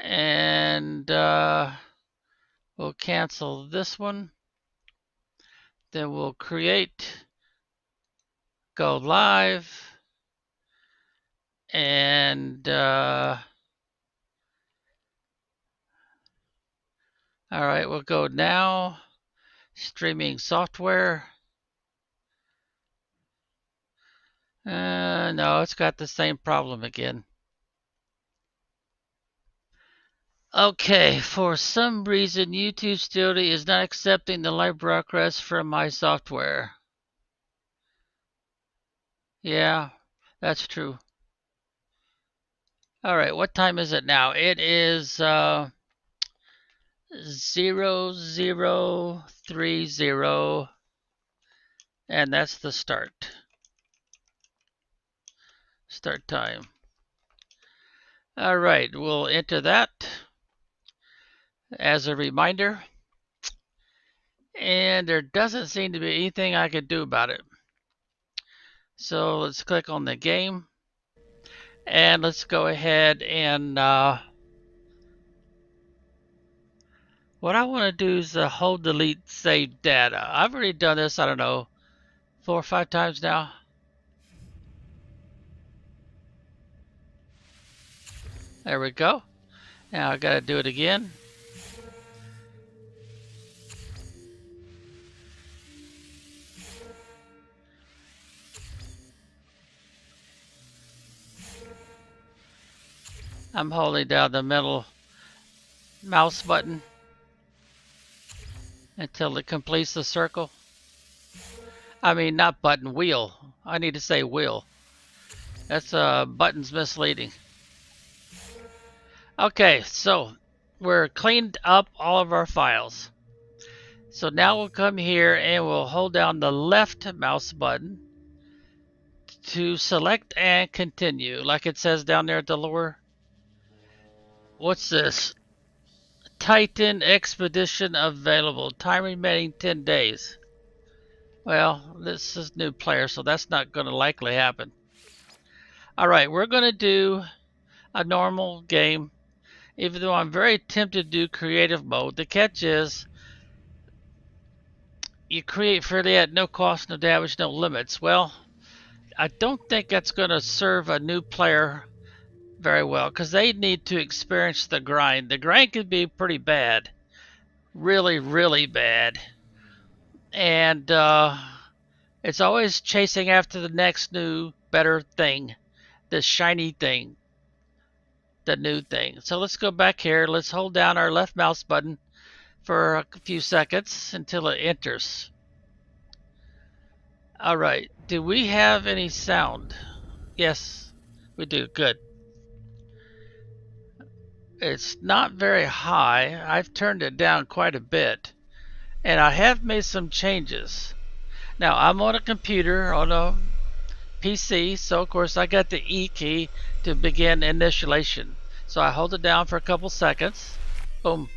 And we'll cancel this one. Then we'll create, go live, and all right, we'll go now. Streaming software. No, it's got the same problem again. Okay, for some reason, YouTube Studio is not accepting the library request from my software. Yeah, that's true. All right, what time is it now? It is 0030, and that's the start time. All right, we'll enter that as a reminder. And there doesn't seem to be anything I can do about it. So let's click on the game. And let's go ahead and what I want to do is hold, delete, save data. I've already done this, I don't know, 4 or 5 times now. There we go. Now I gotta do it again. I'm holding down the middle mouse button until it completes the circle. I mean, not button, wheel. I need to say wheel. That's button's misleading. Okay, so we're cleaned up all of our files. So now we'll come here and we'll hold down the left mouse button to select and continue, like it says down there at the lower. What's this? Titan Expedition available. Time remaining 10 days. Well, this is new player, so that's not going to likely happen. All right, we're going to do a normal game, even though I'm very tempted to do creative mode. The catch is you create freely at no cost, no damage, no limits. Well, I don't think that's going to serve a new player very well because they need to experience the grind. The grind can be pretty bad, really, really bad, and it's always chasing after the next new, better thing, the shiny thing, the new thing. So let's go back here. Let's hold down our left mouse button for a few seconds until it enters. All right, do we have any sound? Yes, we do. Good. It's not very high. I've turned it down quite a bit, and I have made some changes. Now I'm on a computer, on a PC, so of course I got the E key to begin initialization. So I hold it down for a couple seconds. Boom.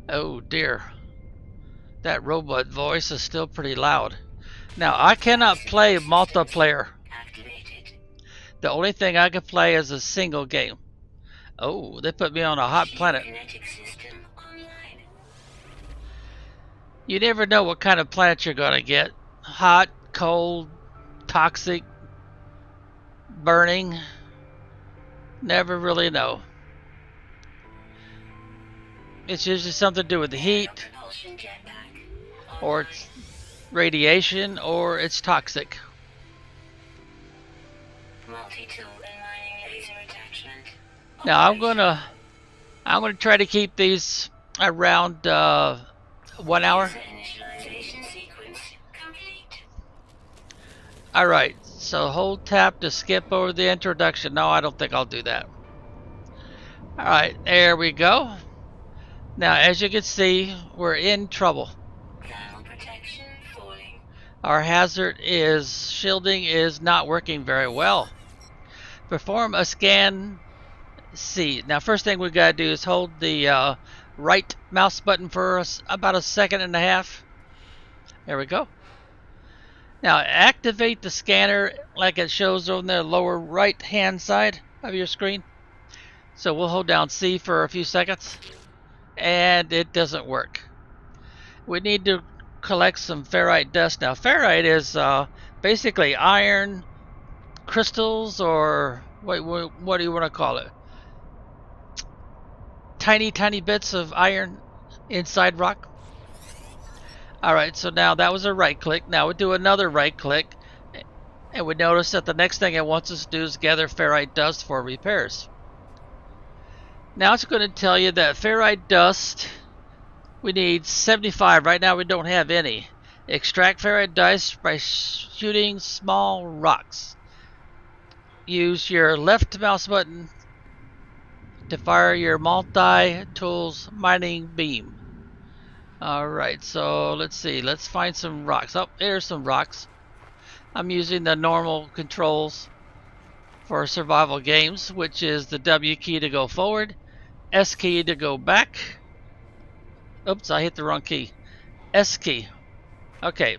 Oh dear. That robot voice is still pretty loud. Now I cannot play multiplayer. The only thing I can play is a single game. Oh, they put me on a hot planet. You never know what kind of planet you're gonna get. Hot, cold, toxic, burning. Never really know. It's usually something to do with the heat, or it's radiation, or it's toxic. Now I'm gonna try to keep these around 1 hour. All right, so hold tab to skip over the introduction. No, I don't think I'll do that. All right, there we go. Now, as you can see, we're in trouble. Our hazard is shielding is not working very well. Perform a scan C. Now, first thing we got to do is hold the right mouse button for about a second and a half. There we go. Now activate the scanner like it shows on the lower right hand side of your screen. So we'll hold down C for a few seconds and it doesn't work. We need to collect some ferrite dust. Now ferrite is basically iron crystals, or what do you want to call it? Tiny bits of iron inside rock. Alright, so now that was a right click. Now we do another right click, and we notice that the next thing it wants us to do is gather ferrite dust for repairs. Now it's going to tell you that ferrite dust, we need 75. Right now we don't have any. Extract ferrite dust by shooting small rocks. Use your left mouse button to fire your multi-tools mining beam. Alright, so let's see. Let's find some rocks. Oh, there's some rocks. I'm using the normal controls for survival games, which is the W key to go forward, S key to go back. Oops, I hit the wrong key. S key. Okay.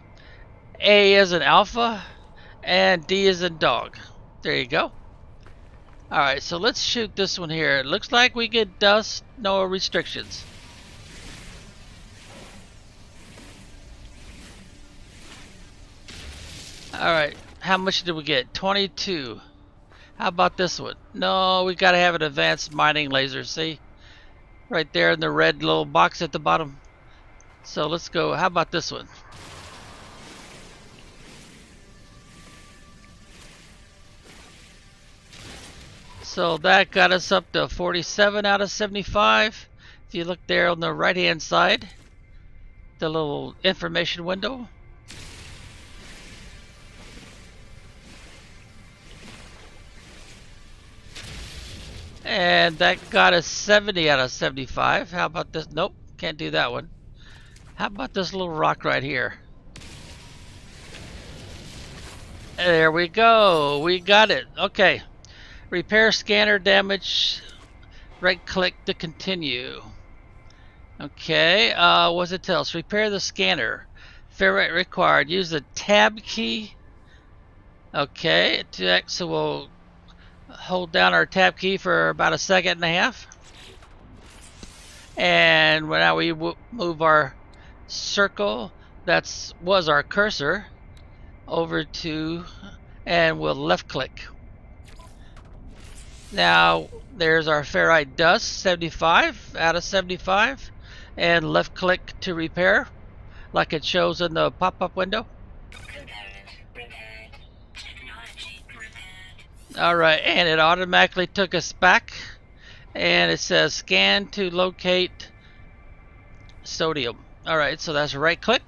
A is in alpha, and D is in dog. There you go. Alright, so let's shoot this one here. It looks like we get dust, no restrictions. Alright, how much did we get? 22. How about this one? No, we gotta have an advanced mining laser, see? Right there in the red little box at the bottom. So let's go, how about this one? So that got us up to 47 out of 75. If you look there on the right hand side, the little information window. And that got us 70 out of 75. How about this? Nope, can't do that one. How about this little rock right here? There we go. We got it. Okay. Repair scanner damage. Right click to continue. Okay. What's it tell us? Repair the scanner. Ferrite required. Use the tab key. Okay. So we'll hold down our tab key for about a second and a half, and now we move our circle, that was our cursor, over to, and we'll left click. Now there's our ferrite dust, 75 out of 75, and left click to repair like it shows in the pop-up window. Alright, and it automatically took us back, and it says scan to locate sodium. Alright, so that's right click.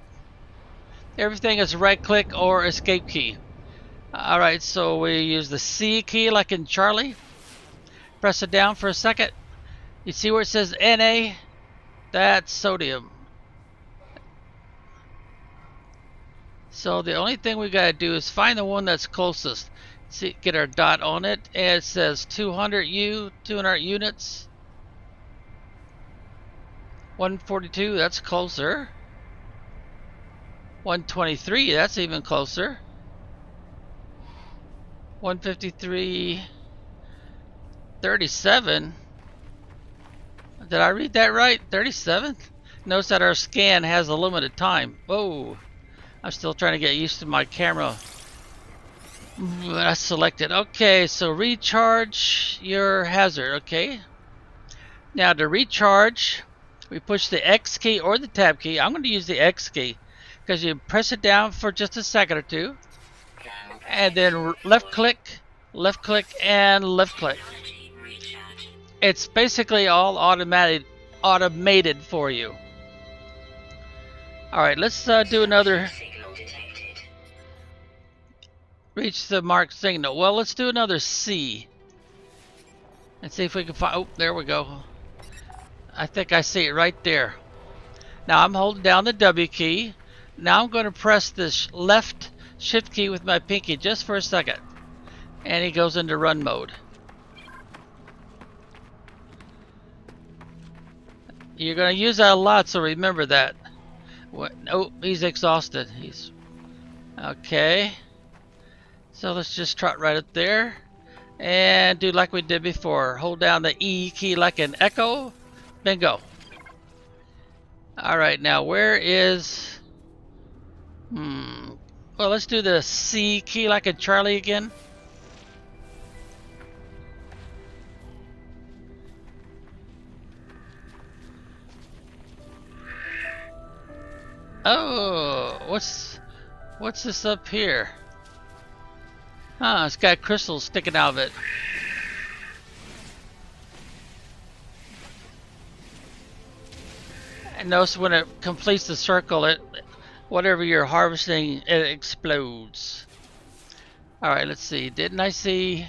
Everything is right click or escape key. Alright, so we use the C key like in Charlie. Press it down for a second. You see where it says Na? That's sodium. So the only thing we gotta do is find the one that's closest. See, get our dot on it, and it says 200 units. 142, that's closer. 123, that's even closer. 153, 37. Did I read that right? 37? Notice that our scan has a limited time. Whoa, I'm still trying to get used to my camera. I selected. Okay, so recharge your hazard. Okay. Now to recharge, we push the X key or the tab key. I'm going to use the X key because you press it down for just a second or two, and then left click, and left click. It's basically all automated for you. All right, let's do another. Reach the marked signal. Well, let's do another C. And see if we can find. Oh, there we go. I think I see it right there. Now I'm holding down the W key. Now I'm going to press this left shift key with my pinky just for a second. And he goes into run mode. You're going to use that a lot, so remember that. What? Oh, he's exhausted. Okay. So let's just trot right up there. And do like we did before. Hold down the E key like an echo. Bingo. Alright, now where is... Well, let's do the C key like a Charlie again. Oh, what's this up here? Ah, it's got crystals sticking out of it. And notice when it completes the circle, whatever you're harvesting, it explodes. Alright, let's see. Didn't I see...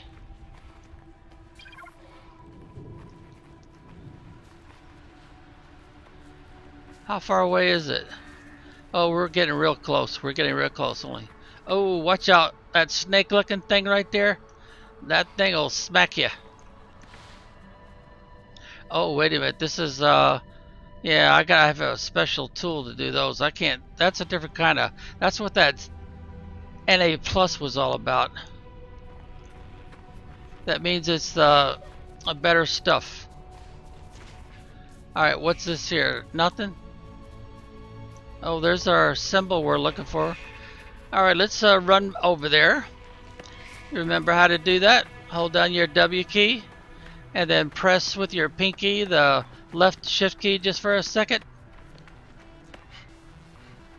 How far away is it? Oh, we're getting real close. We're getting real close only. Oh, watch out. That snake looking thing right there. That thing will smack you. Oh, wait a minute. This is, yeah, I gotta have a special tool to do those. I can't, that's a different kind of, that's what that NA Plus was all about. That means it's, a better stuff. Alright, what's this here? Nothing? Oh, there's our symbol we're looking for. Alright, let's run over there. Remember how to do that? Hold down your W key and then press with your pinky the left shift key just for a second.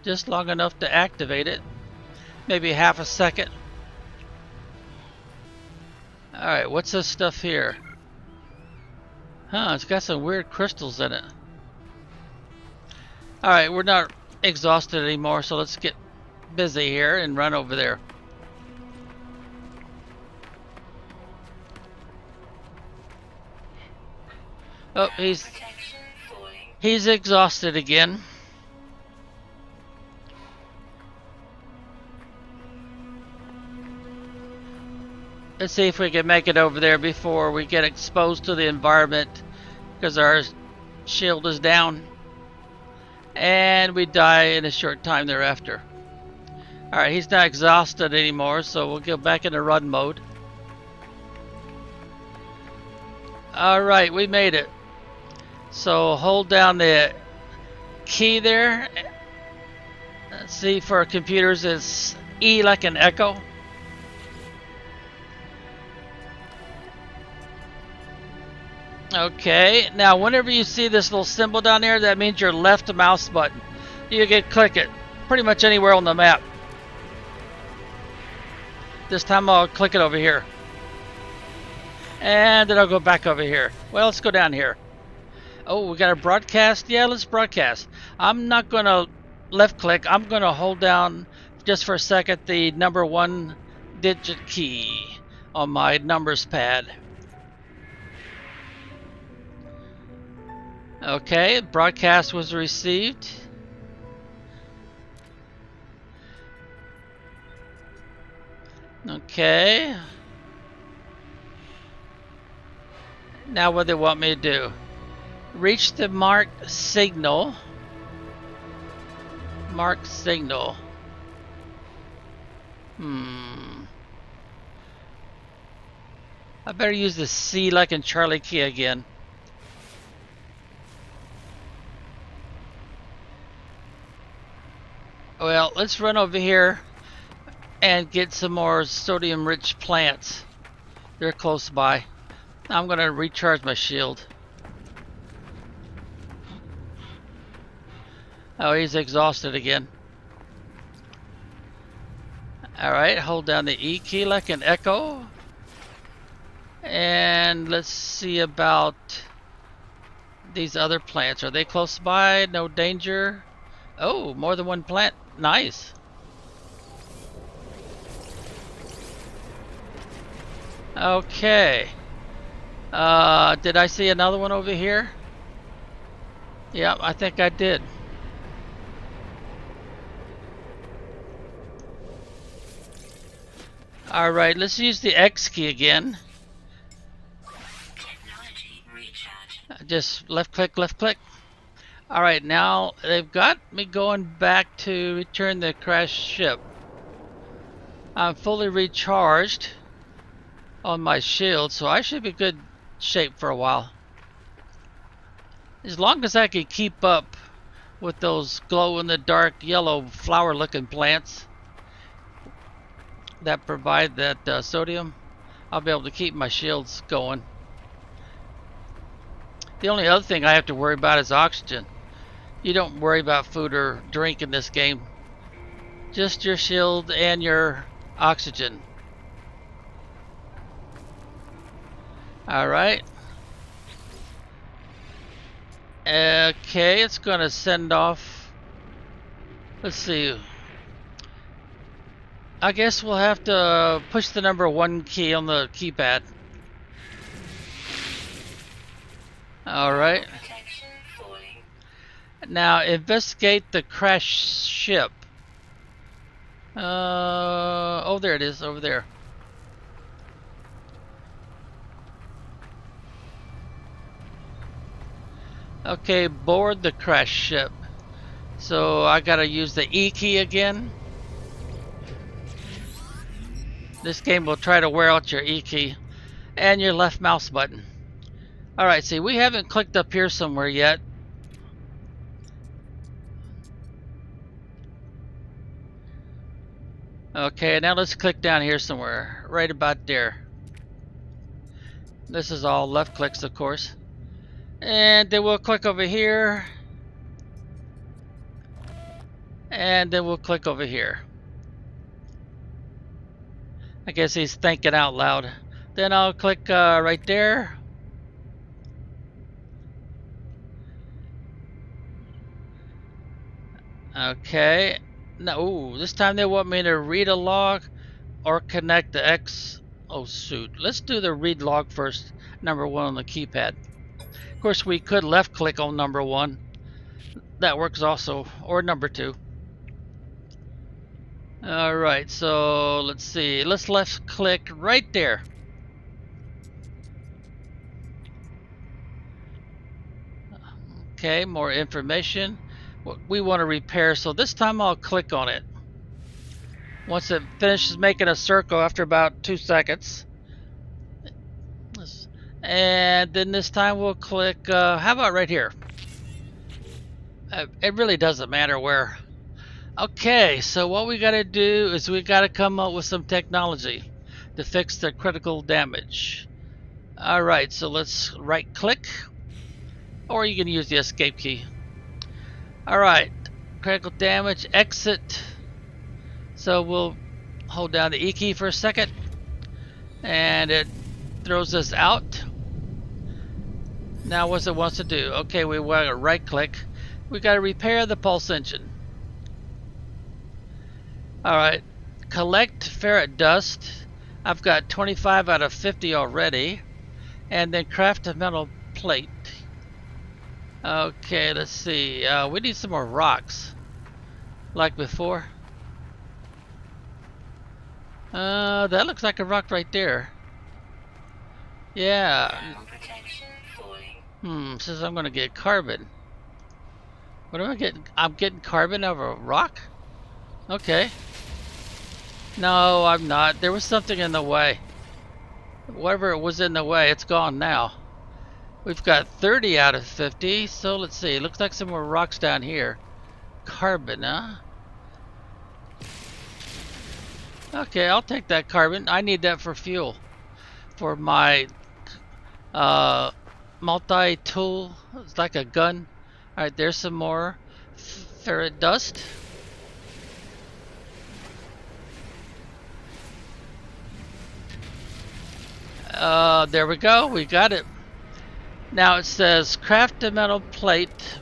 Just long enough to activate it. Maybe half a second. Alright, what's this stuff here? Huh, it's got some weird crystals in it. Alright, we're not exhausted anymore, so let's get busy here and run over there. Oh, he's exhausted again. Let's see if we can make it over there before we get exposed to the environment, because our shield is down. And we die in a short time thereafter. Alright, he's not exhausted anymore, so we'll go back into run mode. Alright, we made it. So hold down the key there. Let's see, for our computers it's E like an echo. Okay, now whenever you see this little symbol down there, that means your left mouse button. You can click it pretty much anywhere on the map. This time I'll click it over here. And then I'll go back over here. Well, let's go down here. Oh, we got a broadcast? Yeah, let's broadcast. I'm not going to left click. I'm going to hold down just for a second the number 1 digit key on my numbers pad. Okay, broadcast was received. Okay. Now what do they want me to do? Reach the marked signal. Marked signal. I better use the C like in Charlie key again. Well, let's run over here and get some more sodium-rich plants. They're close by. I'm going to recharge my shield. Oh, he's exhausted again. Alright, hold down the E key like an echo. And let's see about these other plants. Are they close by? No danger? Oh, more than one plant. Nice. Okay. Did I see another one over here? Yeah, I think I did. Alright, let's use the X key again. Technology recharge. Just left click, left click. Alright, now they've got me going back to return the crashed ship. I'm fully recharged on my shield, so I should be good shape for a while. As long as I can keep up with those glow-in-the-dark yellow flower-looking plants that provide that sodium, I'll be able to keep my shields going. The only other thing I have to worry about is oxygen. You don't worry about food or drink in this game. Just your shield and your oxygen. Alright. Okay, it's gonna send off. Let's see. I guess we'll have to push the number 1 key on the keypad. Alright. Now investigate the crashed ship. Oh, there it is, over there. Okay, board the crashed ship. So I gotta use the E key again. This game will try to wear out your E key and your left mouse button. Alright, see, we haven't clicked up here somewhere yet. Okay, now let's click down here somewhere, right about there. This is all left clicks, of course. And then we'll click over here. And then we'll click over here. I guess he's thinking out loud. Then I'll click right there. Okay. Now, ooh, this time they want me to read a log or connect the X. Oh, shoot. Let's do the read log first. Number 1 on the keypad. Of course, we could left click on number 1. That works also. Or number 2. Alright, so let's see. Let's left click right there. Okay, more information. What we want to repair, so this time I'll click on it. Once it finishes making a circle after about 2 seconds. And then this time we'll click, how about right here? It really doesn't matter where. Okay, so what we gotta do is we gotta come up with some technology to fix the critical damage. Alright, so let's right click, or you can use the escape key. Alright, critical damage, exit. So we'll hold down the E key for a second, and it throws us out. Now what's it wants to do? Okay, we want to right click. We got to repair the pulse engine. Alright, collect ferret dust. I've got 25 out of 50 already. And then craft a metal plate. Okay, let's see. We need some more rocks. Like before. That looks like a rock right there. Yeah. Says I'm gonna get carbon. What am I getting? I'm getting carbon out of a rock? Okay. No, I'm not. There was something in the way. Whatever was in the way, it's gone now. We've got 30 out of 50, so let's see. Looks like some more rocks down here. Carbon, huh? Okay, I'll take that carbon. I need that for fuel. For my multi-tool. It's like a gun. Alright, there's some more ferret dust. There we go. We got it. Now it says craft a metal plate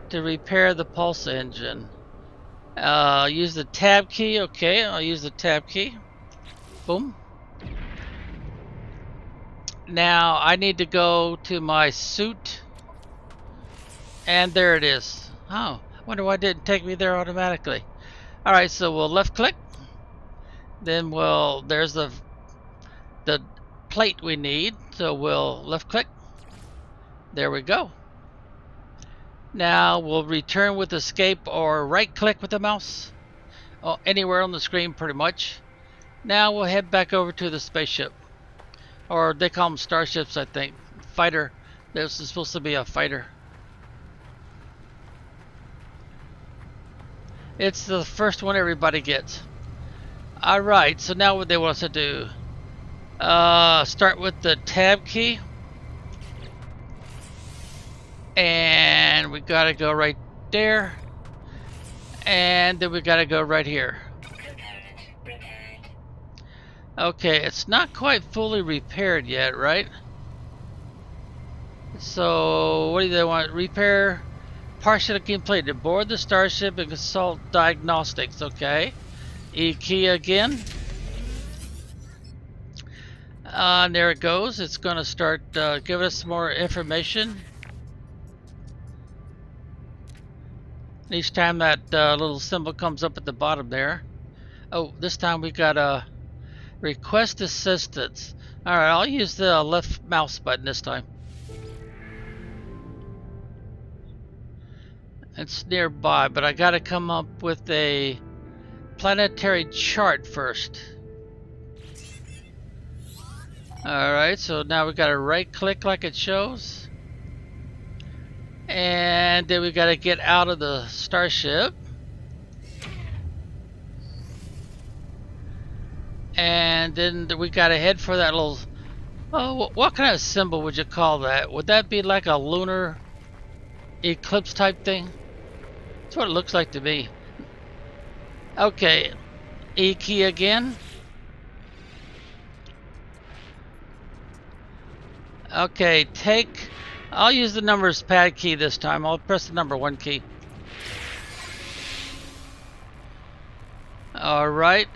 to repair the pulse engine. Use the tab key. Okay, I'll use the tab key. Boom. Now I need to go to my suit. And there it is. Oh, wonder why it didn't take me there automatically. Alright, so we'll left click. Then there's the plate we need. So we'll left click. There we go. Now we'll return with escape or right click with the mouse. Oh, anywhere on the screen pretty much. Now we'll head back over to the spaceship. Or they call them starships, I think. Fighter. This is supposed to be a fighter. It's the first one everybody gets. Alright, so now what they want us to do. Start with the tab key. And we gotta go right there. And then we gotta go right here. Okay, it's not quite fully repaired yet, right? So, what do they want? Repair partially completed. Board the starship and consult diagnostics. Okay. E key again. And there it goes. It's going to start giving us more information. Each time that little symbol comes up at the bottom there. Oh, this time we got a request assistance. Alright, I'll use the left mouse button this time. It's nearby, but I gotta come up with a planetary chart first. Alright, so now we gotta right click like it shows. And then we gotta get out of the starship. And then we gotta head for that little... Oh, what kind of symbol would you call that? Would that be like a lunar eclipse type thing? That's what it looks like to me. Okay, E key again. Okay, take... I'll use the numbers pad key this time. I'll press the number 1 key. Alright.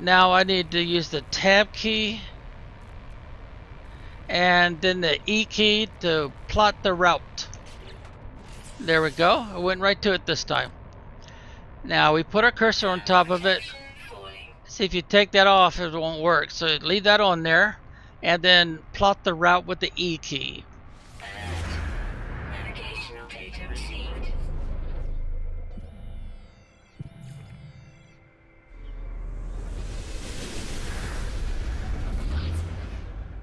Now I need to use the tab key. And then the E key to plot the route. There we go. I went right to it this time. Now we put our cursor on top of it. See, if you take that off, it won't work. So leave that on there. And then plot the route with the E key. Navigational data received.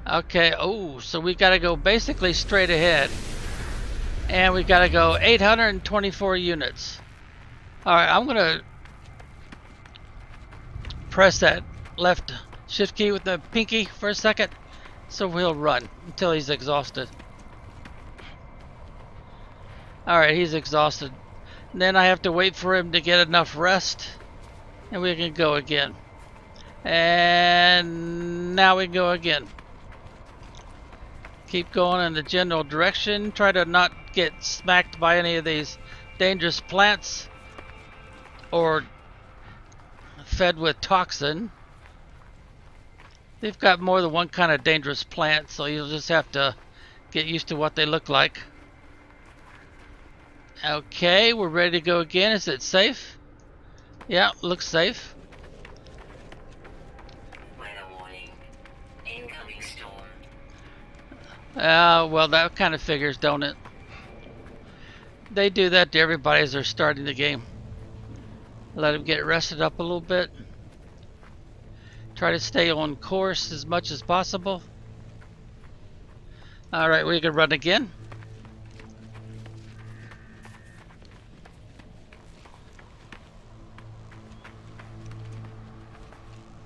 Okay, oh, so we gotta go basically straight ahead. And we gotta go 824 units. Alright, I'm gonna press that left shift key with the pinky for a second. So we'll run until he's exhausted. Alright, he's exhausted. And then I have to wait for him to get enough rest. And we can go again. And now we go again. Keep going in the general direction. Try to not get smacked by any of these dangerous plants. Or fed with toxin. They've got more than one kind of dangerous plant, so you'll just have to get used to what they look like. Okay, we're ready to go again. Is it safe? Yeah, looks safe. Weather warning. Incoming storm. Well, that kind of figures, don't it? They do that to everybody as they're starting the game. Let them get rested up a little bit. Try to stay on course as much as possible. Alright, we can run again.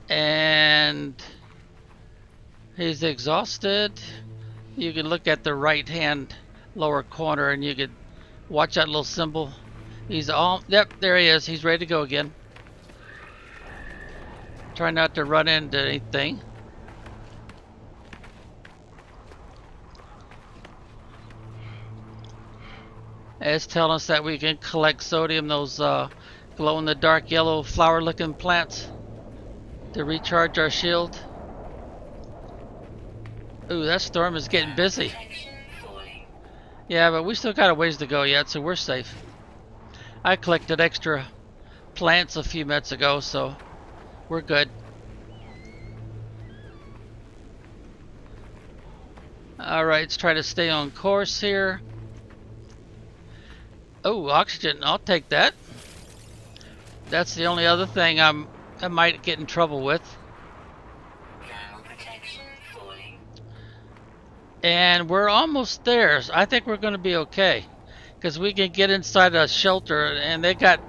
And he's exhausted. You can look at the right hand lower corner and you can watch that little symbol. He's all, yep, there he is. He's ready to go again. Try not to run into anything. It's telling us that we can collect sodium, those glow in the dark yellow flower looking plants, to recharge our shield. Ooh, that storm is getting busy. Yeah, but we still got a ways to go yet, so we're safe. I collected extra plants a few minutes ago, so we're good. Alright, let's try to stay on course here. Oh, oxygen, I'll take that. That's the only other thing I'm I might get in trouble with. Thermal protection falling. And we're almost there. So I think we're going to be okay. Because we can get inside a shelter, and they got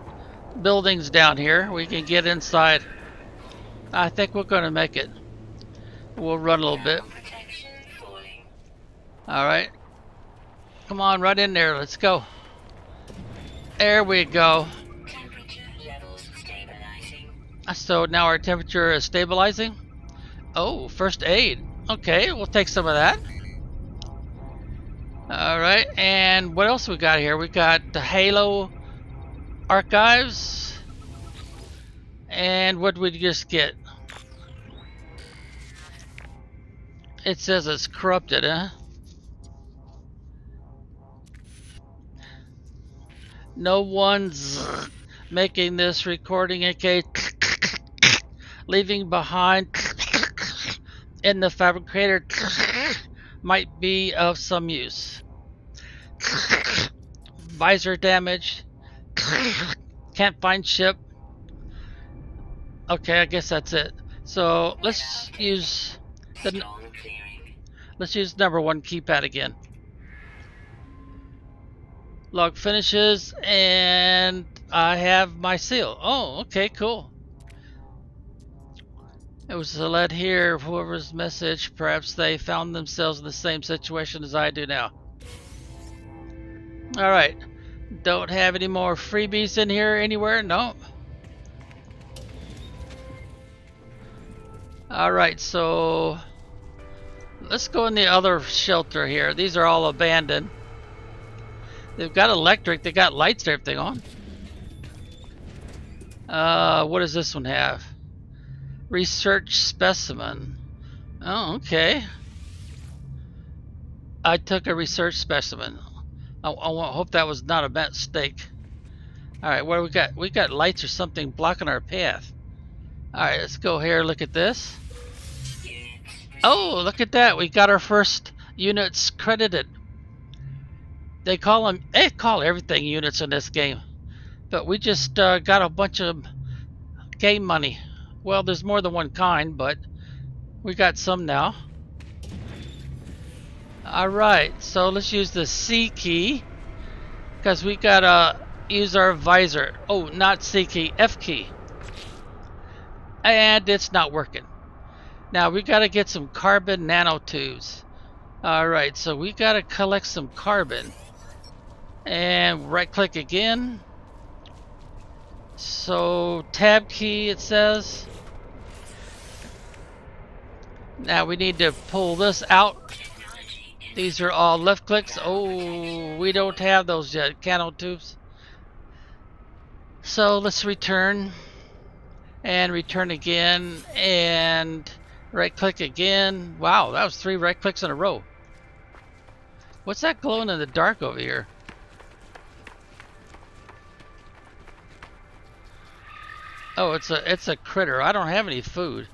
buildings down here. We can get inside. I think we're going to make it. We'll run a little bit. Thermal protection falling. Alright. Come on, right in there. Let's go. There we go. Temperature levels stabilizing. So now our temperature is stabilizing. Oh, first aid. Okay, we'll take some of that. Alright, and what else we got here? We got the Halo archives. And what did we just get? It says it's corrupted, huh? No one's making this recording, okay? Leaving behind in the fabricator might be of some use. Visor damaged. Can't find ship. Okay, I guess that's it. So let's use the Strong clearing. let's use number 1 keypad again. Log finishes, and I have my seal. Oh, okay, cool. It was led here, whoever's message, perhaps they found themselves in the same situation as I do now. Alright, don't have any more freebies in here anywhere? No. Alright, so let's go in the other shelter here. These are all abandoned. They've got electric, they got lights and everything on. What does this one have? Research specimen. Oh, okay. I took a research specimen. I hope that was not a mistake. Alright, what do we got? We got lights or something blocking our path. Alright, let's go here, look at this. Oh, look at that. We got our first units credited. They call everything units in this game. But we just got a bunch of game money. Well, there's more than one kind, but we got some now. Alright, so let's use the C key. Because we gotta use our visor. Oh, not C key, F key. And it's not working. Now we gotta get some carbon nanotubes. Alright, so we gotta collect some carbon. And right click again. So tab key it says. Now we need to pull this out. These are all left clicks. Oh, we don't have those yet, nanotubes. So let's return. And return again. And right click again. Wow, that was 3 right clicks in a row. What's that glowing in the dark over here? Oh, it's a critter. I don't have any food.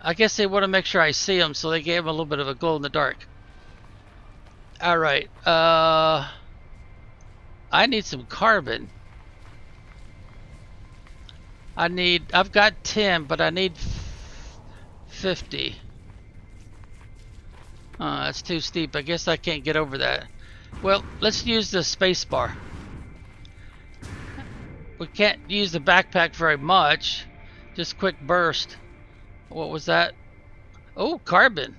I guess they want to make sure I see them, so they gave him a little bit of a glow in the dark. Alright, I need some carbon. I've got 10, but I need 50. That's too steep. I guess I can't get over that. Well, let's use the space bar. We can't use the backpack very much. Just quick burst. What was that? Oh, carbon.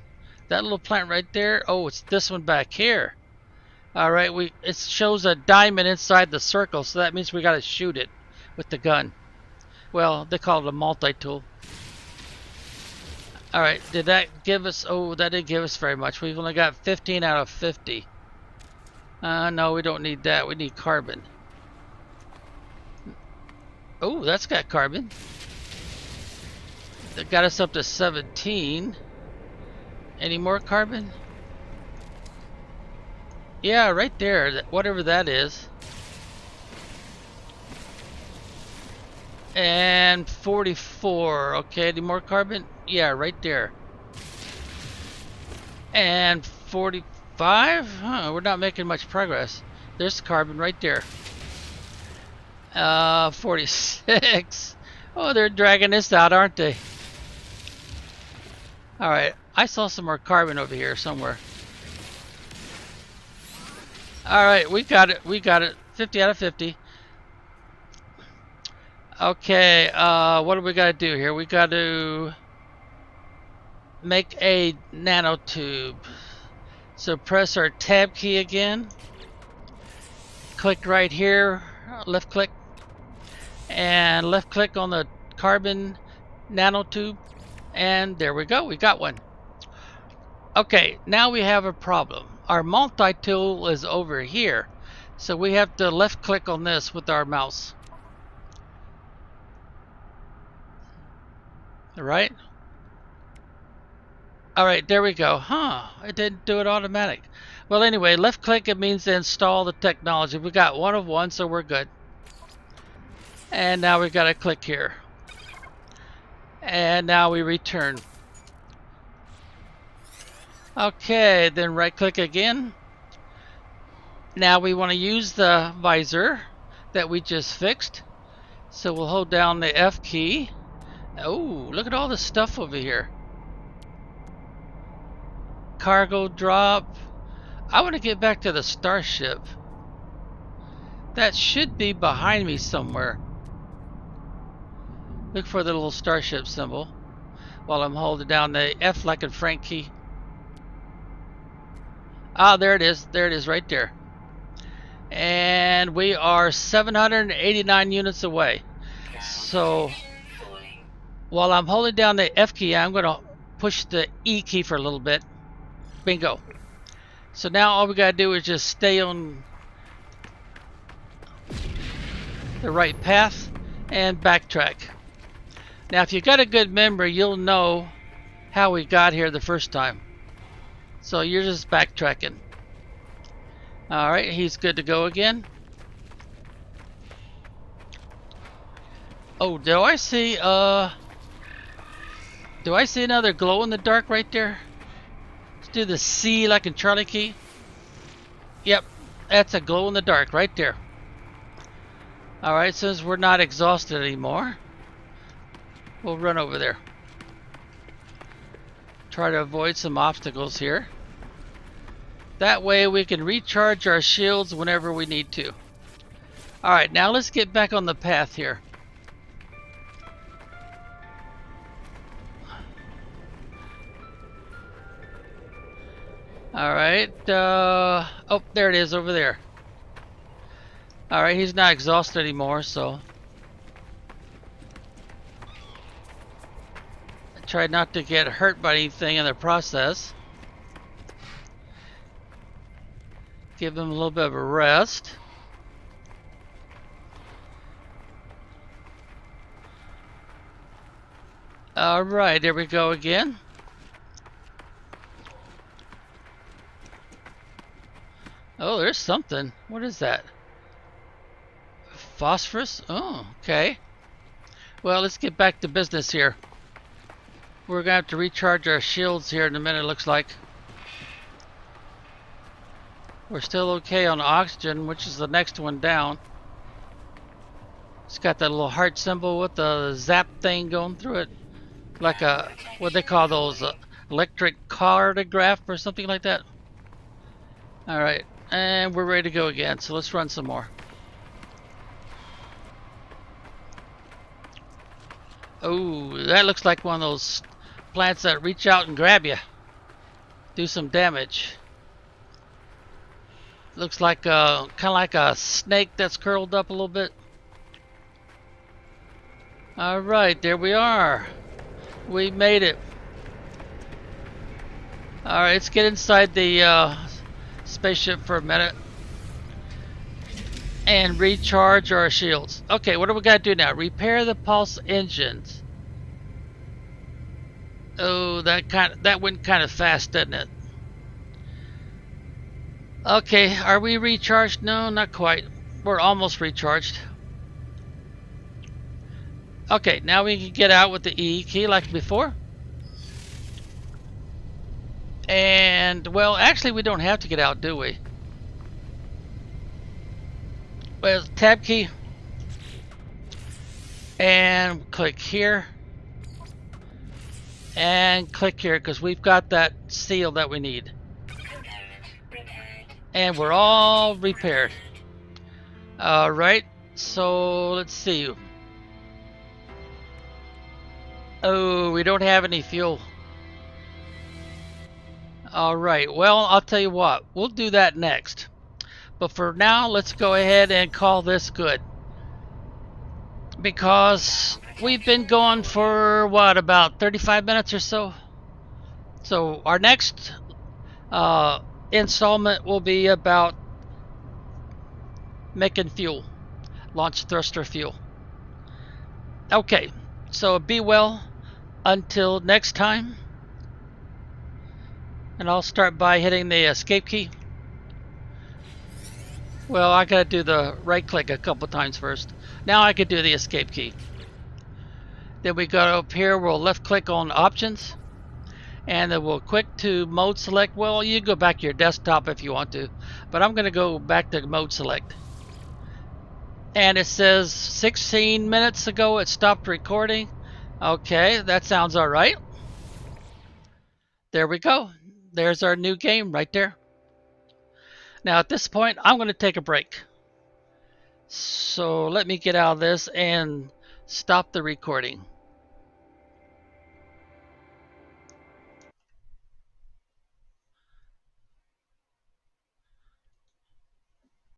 That little plant right there. Oh, it's this one back here. Alright, it shows a diamond inside the circle, so that means we gotta shoot it with the gun. Well, they call it a multi-tool. Alright, did that give us... Oh, that didn't give us very much. We've only got 15 out of 50. No, we don't need that. We need carbon. Oh, that's got carbon. That got us up to 17. Any more carbon? Yeah, right there. Whatever that is. And 44. Okay, any more carbon? Yeah, right there. And 45? Huh, we're not making much progress. There's carbon right there. 46. Oh, they're dragging this out, aren't they? Alright, I saw some more carbon over here somewhere. Alright, we got it. We got it. 50 out of 50. Okay, what do we got to do here? We got to make a nanotube. So press our tab key again. Click right here, left click, and left click on the carbon nanotube, and there we go, we got one. Okay, now we have a problem. Our multi-tool is over here, so we have to left click on this with our mouse. Alright? Alright, there we go. Huh, it didn't do it automatic. Well, anyway, left click, it means to install the technology. We got one of one, so we're good. And now we got to click here. And now we return. Okay, then right click again. Now we want to use the visor that we just fixed. So we'll hold down the F key. Oh, look at all the stuff over here. Cargo drop. I want to get back to the starship. That should be behind me somewhere. Look for the little starship symbol while I'm holding down the F like a Frank key. Ah, there it is. There it is right there. And we are 789 units away. So while I'm holding down the F key, I'm going to push the E key for a little bit. Bingo. So now all we got to do is just stay on the right path and backtrack. Now if you got a good memory, you'll know how we got here the first time. So you're just backtracking. Alright, he's good to go again. Oh, do I see another glow in the dark right there? Let's do the C like in Charlie key. Yep, that's a glow in the dark right there. Alright, since we're not exhausted anymore, we'll run over there. Try to avoid some obstacles here. That way we can recharge our shields whenever we need to. Alright, now let's get back on the path here. Alright, oh, there it is over there. Alright, he's not exhausted anymore, so try not to get hurt by anything in the process. Give him a little bit of a rest. Alright, there we go again. Oh, there's something. What is that? Phosphorus? Oh, okay. Well, let's get back to business here. We're going to have to recharge our shields here in a minute, it looks like. We're still okay on oxygen, which is the next one down. It's got that little heart symbol with the zap thing going through it. Like a, what they call those, electric cartograph or something like that. Alright, and we're ready to go again, so let's run some more. Oh, that looks like one of those plants that reach out and grab you. Do some damage. Looks like kind of like a snake that's curled up a little bit. Alright, there we are. We made it. Alright, let's get inside the spaceship for a minute and recharge our shields. Okay, what do we got to do now? Repair the pulse engines. Oh, that went kind of fast, didn't it? Okay, are we recharged? No, not quite. We're almost recharged. Okay, now we can get out with the E key like before. And, well, actually we don't have to get out, do we? Well, tab key. And click here. And click here because we've got that seal that we need. Component repaired. And we're all repaired. Alright, so let's see. Oh, we don't have any fuel. Alright, well, I'll tell you what. We'll do that next. But for now, let's go ahead and call this good. Because we've been going for, what, about 35 minutes or so? So our next installment will be about making fuel. Launch thruster fuel. Okay, so be well until next time. And I'll start by hitting the escape key. Well, I gotta do the right click a couple times first. Now I can do the escape key. Then we go up here, we'll left click on options. And then we'll click to mode select. Well, you can go back to your desktop if you want to. But I'm gonna go back to mode select. And it says 16 minutes ago it stopped recording. Okay, that sounds alright. There we go. There's our new game right there. Now at this point, I'm going to take a break. So let me get out of this and stop the recording.